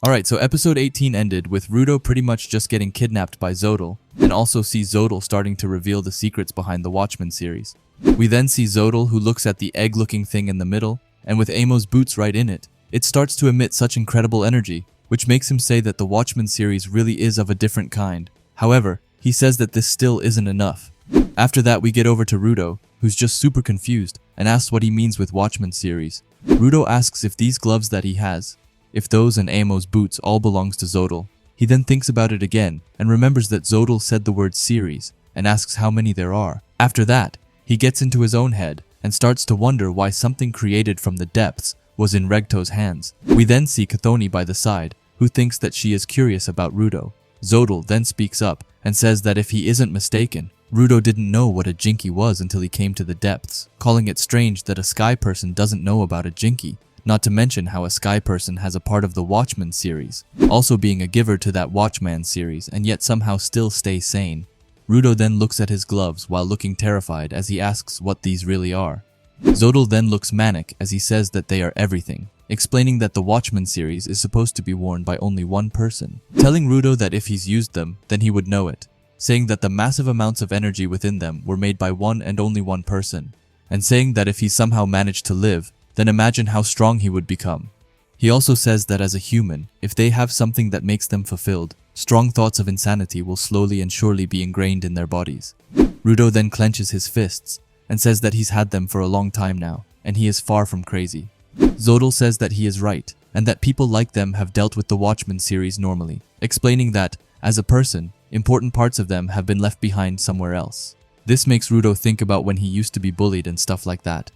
Alright, so episode 18 ended with Rudo pretty much just getting kidnapped by Zodal, and also see Zodal starting to reveal the secrets behind the Watchmen series. We then see Zodal, who looks at the egg-looking thing in the middle, and with Amo's boots right in it, it starts to emit such incredible energy, which makes him say that the Watchmen series really is of a different kind. However, he says that this still isn't enough. After that, we get over to Rudo, who's just super confused, and asks what he means with Watchmen series. Rudo asks if these gloves that he has, if those and Amo's boots all belongs to Zodal. He then thinks about it again, and remembers that Zodal said the word series, and asks how many there are. After that, he gets into his own head, and starts to wonder why something created from the depths was in Regto's hands. We then see Chthoni by the side, who thinks that she is curious about Rudo. Zodal then speaks up, and says that if he isn't mistaken, Rudo didn't know what a Jinky was until he came to the depths, calling it strange that a sky person doesn't know about a Jinky, not to mention how a sky person has a part of the Watchmen series, also being a giver to that Watchman series and yet somehow still stay sane. Rudo then looks at his gloves while looking terrified as he asks what these really are. Zodal then looks manic as he says that they are everything, explaining that the Watchmen series is supposed to be worn by only one person, telling Rudo that if he's used them, then he would know it, saying that the massive amounts of energy within them were made by one and only one person, and saying that if he somehow managed to live, then imagine how strong he would become. He also says that as a human, if they have something that makes them fulfilled, strong thoughts of insanity will slowly and surely be ingrained in their bodies. Rudo then clenches his fists, and says that he's had them for a long time now, and he is far from crazy. Zodal says that he is right, and that people like them have dealt with the Watchmen series normally, explaining that, as a person, important parts of them have been left behind somewhere else. This makes Rudo think about when he used to be bullied and stuff like that.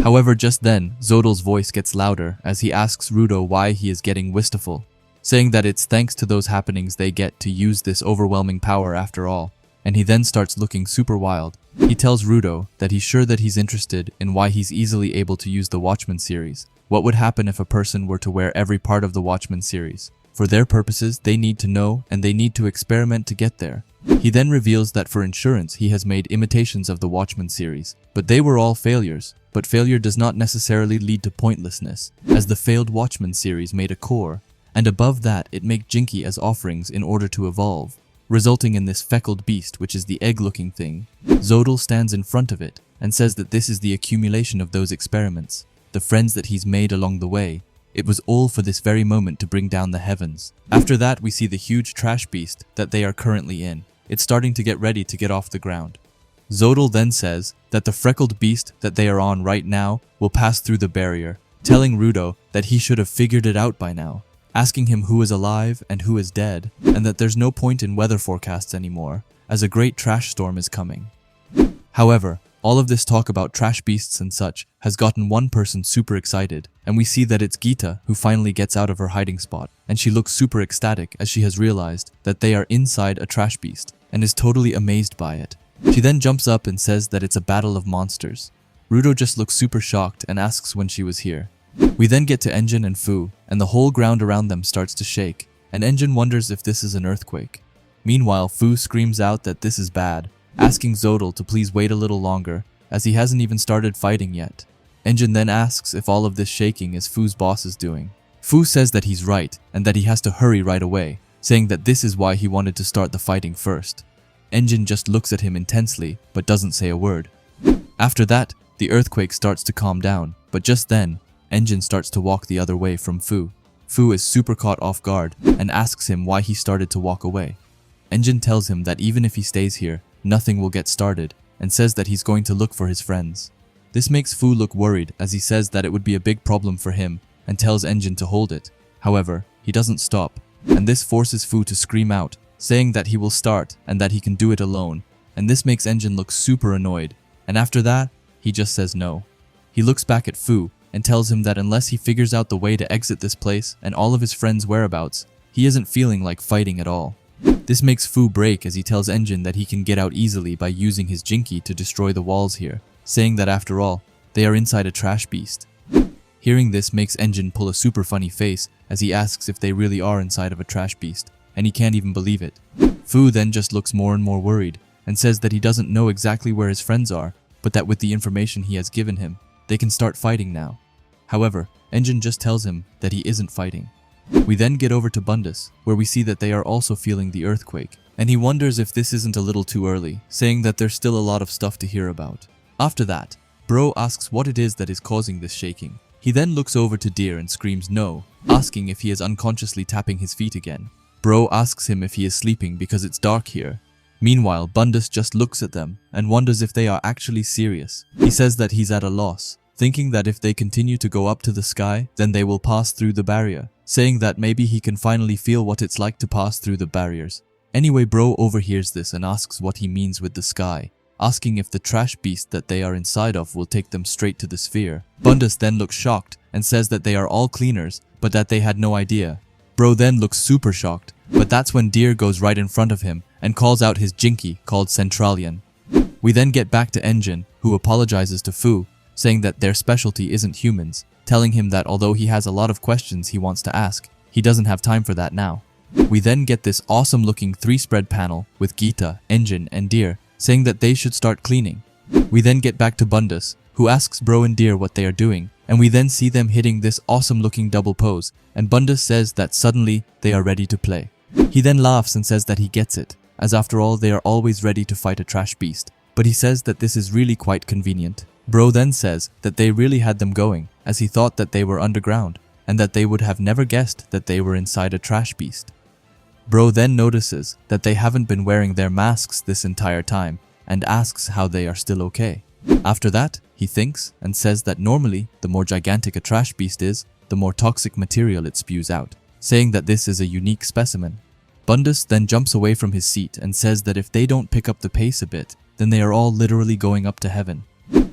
However, just then, Zodal's voice gets louder as he asks Rudo why he is getting wistful, saying that it's thanks to those happenings they get to use this overwhelming power after all, and he then starts looking super wild. He tells Rudo that he's sure that he's interested in why he's easily able to use the Watchmen series. What would happen if a person were to wear every part of the Watchmen series? For their purposes, they need to know and they need to experiment to get there. He then reveals that for insurance he has made imitations of the Watchmen series, but they were all failures. But failure does not necessarily lead to pointlessness, as the failed Watchmen series made a core, and above that it made Jinky as offerings in order to evolve, resulting in this feckled beast which is the egg-looking thing. Zodal stands in front of it, and says that this is the accumulation of those experiments, the friends that he's made along the way. It was all for this very moment to bring down the heavens. After that we see the huge trash beast that they are currently in. It's starting to get ready to get off the ground. Zodal then says that the freckled beast that they are on right now will pass through the barrier, telling Rudo that he should have figured it out by now, asking him who is alive and who is dead, and that there's no point in weather forecasts anymore, as a great trash storm is coming. However, all of this talk about trash beasts and such has gotten one person super excited, and we see that it's Gita who finally gets out of her hiding spot, and she looks super ecstatic as she has realized that they are inside a trash beast, and is totally amazed by it. She then jumps up and says that it's a battle of monsters. Rudo just looks super shocked and asks when she was here. We then get to Engine and Fu, and the whole ground around them starts to shake, and Engine wonders if this is an earthquake. Meanwhile, Fu screams out that this is bad, asking Zodal to please wait a little longer, as he hasn't even started fighting yet. Engine then asks if all of this shaking is Fu's boss is doing. Fu says that he's right, and that he has to hurry right away, saying that this is why he wanted to start the fighting first. Engine just looks at him intensely, but doesn't say a word. After that, the earthquake starts to calm down, but just then, Engine starts to walk the other way from Fu. Fu is super caught off guard, and asks him why he started to walk away. Engine tells him that even if he stays here, nothing will get started, and says that he's going to look for his friends. This makes Fu look worried as he says that it would be a big problem for him, and tells Engine to hold it. However, he doesn't stop, and this forces Fu to scream out, saying that he will start and that he can do it alone, and this makes Engine look super annoyed, and after that, he just says no. He looks back at Fu and tells him that unless he figures out the way to exit this place and all of his friends' whereabouts, he isn't feeling like fighting at all. This makes Fu break as he tells Engine that he can get out easily by using his Jinky to destroy the walls here, saying that after all, they are inside a trash beast. Hearing this makes Engine pull a super funny face as he asks if they really are inside of a trash beast, and he can't even believe it. Fu then just looks more and more worried, and says that he doesn't know exactly where his friends are, but that with the information he has given him, they can start fighting now. However, Engine just tells him that he isn't fighting. We then get over to Bundus, where we see that they are also feeling the earthquake, and he wonders if this isn't a little too early, saying that there's still a lot of stuff to hear about. After that, Bro asks what it is that is causing this shaking. He then looks over to Deer and screams no, asking if he is unconsciously tapping his feet again. Bro asks him if he is sleeping because it's dark here. Meanwhile, Bundus just looks at them and wonders if they are actually serious. He says that he's at a loss, thinking that if they continue to go up to the sky, then they will pass through the barrier, saying that maybe he can finally feel what it's like to pass through the barriers. Anyway, Bro overhears this and asks what he means with the sky, asking if the trash beast that they are inside of will take them straight to the sphere. Bundus then looks shocked and says that they are all cleaners, but that they had no idea. Bro then looks super shocked, but that's when Deer goes right in front of him and calls out his jinky called Centralian. We then get back to Engine, who apologizes to Fu, saying that their specialty isn't humans, telling him that although he has a lot of questions he wants to ask, he doesn't have time for that now. We then get this awesome looking 3-spread panel with Gita, Engine, and Deer, saying that they should start cleaning. We then get back to Bundus, who asks Bro and Deer what they are doing, and we then see them hitting this awesome looking double pose, and Bundus says that suddenly they are ready to play. He then laughs and says that he gets it, as after all they are always ready to fight a trash beast, but he says that this is really quite convenient. Bro then says that they really had them going, as he thought that they were underground, and that they would have never guessed that they were inside a trash beast. Bro then notices that they haven't been wearing their masks this entire time, and asks how they are still okay. After that, he thinks and says that normally, the more gigantic a trash beast is, the more toxic material it spews out, saying that this is a unique specimen. Bundus then jumps away from his seat and says that if they don't pick up the pace a bit, then they are all literally going up to heaven.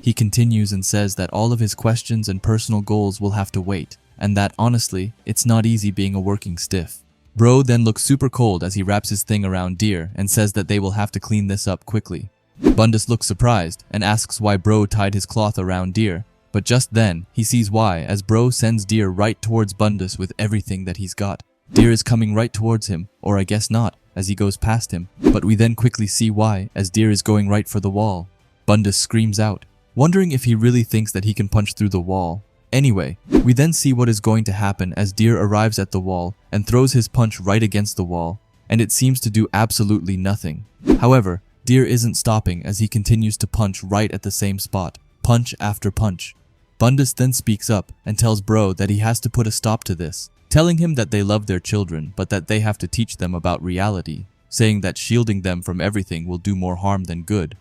He continues and says that all of his questions and personal goals will have to wait, and that honestly, it's not easy being a working stiff. Bro then looks super cold as he wraps his thing around Deer and says that they will have to clean this up quickly. Bundus looks surprised and asks why Bro tied his cloth around Deer, but just then he sees why as Bro sends Deer right towards Bundus with everything that he's got. Deer is coming right towards him, or I guess not, as he goes past him, but we then quickly see why as Deer is going right for the wall. Bundus screams out, wondering if he really thinks that he can punch through the wall. Anyway, we then see what is going to happen as Deer arrives at the wall and throws his punch right against the wall, and it seems to do absolutely nothing. However, Deer isn't stopping as he continues to punch right at the same spot, punch after punch. Bundus then speaks up and tells Bro that he has to put a stop to this, telling him that they love their children but that they have to teach them about reality, saying that shielding them from everything will do more harm than good.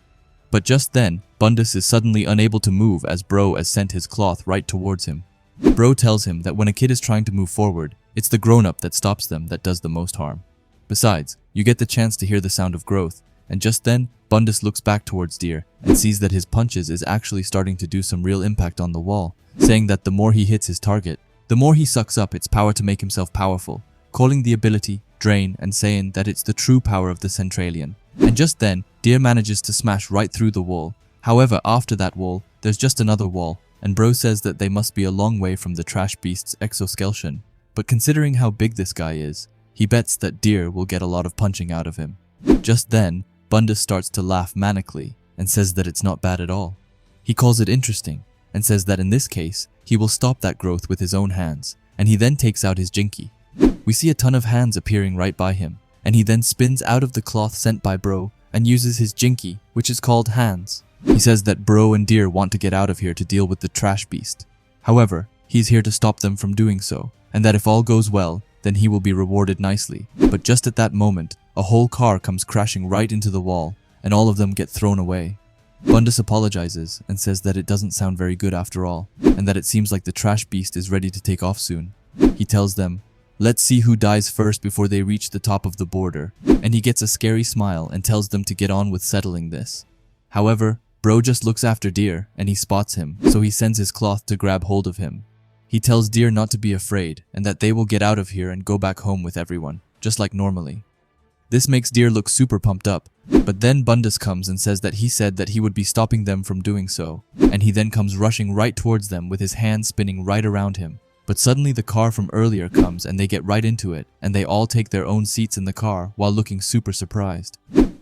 But just then, Bundus is suddenly unable to move as Bro has sent his cloth right towards him. Bro tells him that when a kid is trying to move forward, it's the grown-up that stops them that does the most harm. Besides, you get the chance to hear the sound of growth, and just then, Bundus looks back towards Deer and sees that his punches is actually starting to do some real impact on the wall, saying that the more he hits his target, the more he sucks up its power to make himself powerful, calling the ability Drain and saying that it's the true power of the Centralian. And just then, Deer manages to smash right through the wall. However, after that wall, there's just another wall, and Bro says that they must be a long way from the trash beast's exoskeleton. But considering how big this guy is, he bets that Deer will get a lot of punching out of him. Just then, Bundus starts to laugh manically and says that it's not bad at all. He calls it interesting and says that in this case, he will stop that growth with his own hands, and he then takes out his jinky. We see a ton of hands appearing right by him, and he then spins out of the cloth sent by Bro and uses his jinky, which is called hands. He says that Bro and Deer want to get out of here to deal with the trash beast. However, he's here to stop them from doing so, and that if all goes well, then he will be rewarded nicely. But just at that moment, a whole car comes crashing right into the wall, and all of them get thrown away. Bundus apologizes and says that it doesn't sound very good after all, and that it seems like the trash beast is ready to take off soon. He tells them, "Let's see who dies first before they reach the top of the border," and he gets a scary smile and tells them to get on with settling this. However, Bro just looks after Deer and he spots him, so he sends his cloth to grab hold of him. He tells Deer not to be afraid and that they will get out of here and go back home with everyone, just like normally. This makes Deer look super pumped up, but then Bundus comes and says that he said that he would be stopping them from doing so, and he then comes rushing right towards them with his hand spinning right around him. But suddenly the car from earlier comes and they get right into it, and they all take their own seats in the car while looking super surprised.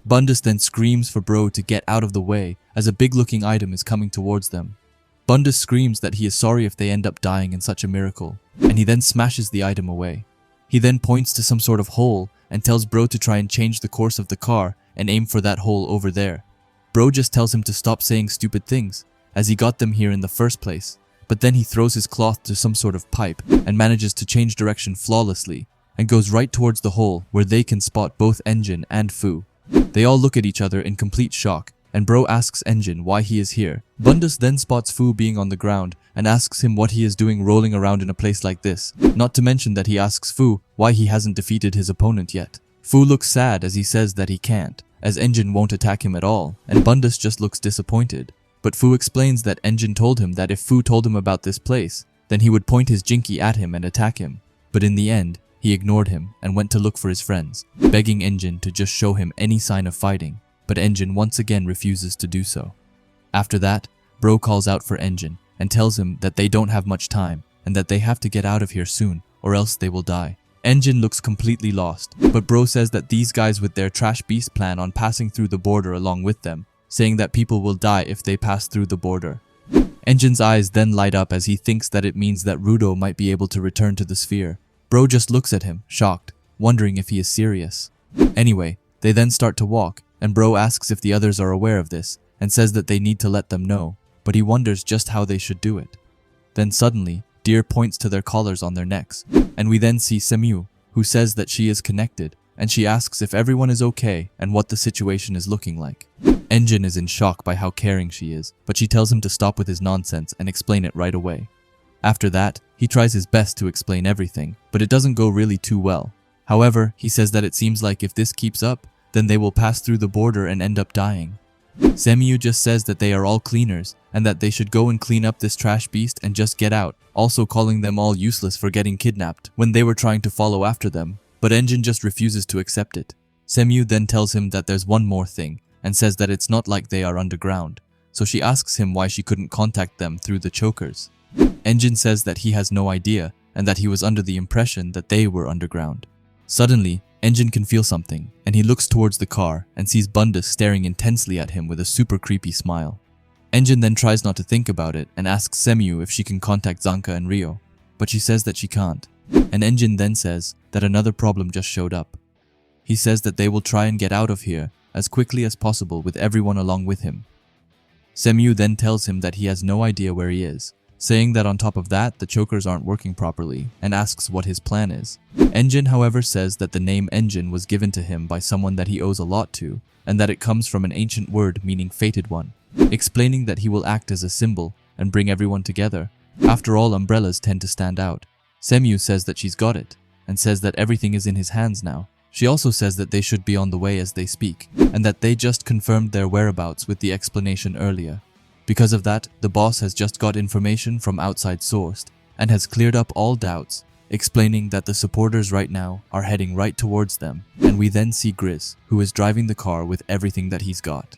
Bundus then screams for Bro to get out of the way as a big looking item is coming towards them. Bundus screams that he is sorry if they end up dying in such a miracle, and he then smashes the item away. He then points to some sort of hole and tells Bro to try and change the course of the car and aim for that hole over there. Bro just tells him to stop saying stupid things, as he got them here in the first place. But then he throws his cloth to some sort of pipe and manages to change direction flawlessly and goes right towards the hole where they can spot both Engine and Fu. They all look at each other in complete shock, and Bro asks Engine why he is here. Bundus then spots Fu being on the ground and asks him what he is doing rolling around in a place like this, not to mention that he asks Fu why he hasn't defeated his opponent yet. Fu looks sad as he says that he can't, as Engine won't attack him at all, and Bundus just looks disappointed. But Fu explains that Engine told him that if Fu told him about this place, then he would point his jinky at him and attack him. But in the end, he ignored him and went to look for his friends, begging Engine to just show him any sign of fighting, but Engine once again refuses to do so. After that, Bro calls out for Engine and tells him that they don't have much time and that they have to get out of here soon or else they will die. Engine looks completely lost, but Bro says that these guys with their trash beast plan on passing through the border along with them, saying that people will die if they pass through the border. Engine's eyes then light up as he thinks that it means that Rudo might be able to return to the sphere. Bro just looks at him, shocked, wondering if he is serious. Anyway, they then start to walk, and Bro asks if the others are aware of this, and says that they need to let them know, but he wonders just how they should do it. Then suddenly, Deer points to their collars on their necks, and we then see Semyu, who says that she is connected, and she asks if everyone is okay and what the situation is looking like. Engine is in shock by how caring she is, but she tells him to stop with his nonsense and explain it right away. After that, he tries his best to explain everything, but it doesn't go really too well. However, he says that it seems like if this keeps up, then they will pass through the border and end up dying. Semyu just says that they are all cleaners, and that they should go and clean up this trash beast and just get out, also calling them all useless for getting kidnapped when they were trying to follow after them, but Engine just refuses to accept it. Semyu then tells him that there's one more thing, and says that it's not like they are underground, so she asks him why she couldn't contact them through the chokers. Engine says that he has no idea, and that he was under the impression that they were underground. Suddenly, Engine can feel something, and he looks towards the car and sees Bundus staring intensely at him with a super creepy smile. Engine then tries not to think about it and asks Semyu if she can contact Zanka and Rio, but she says that she can't. And Engine then says that another problem just showed up. He says that they will try and get out of here as quickly as possible with everyone along with him. Semyu then tells him that he has no idea where he is, saying that on top of that, the chokers aren't working properly, and asks what his plan is. Engine, however, says that the name Engine was given to him by someone that he owes a lot to, and that it comes from an ancient word meaning fated one, explaining that he will act as a symbol and bring everyone together. After all, umbrellas tend to stand out. Semyu says that she's got it, and says that everything is in his hands now. She also says that they should be on the way as they speak, and that they just confirmed their whereabouts with the explanation earlier. Because of that, the boss has just got information from outside sourced, and has cleared up all doubts, explaining that the supporters right now are heading right towards them, and we then see Grizz, who is driving the car with everything that he's got.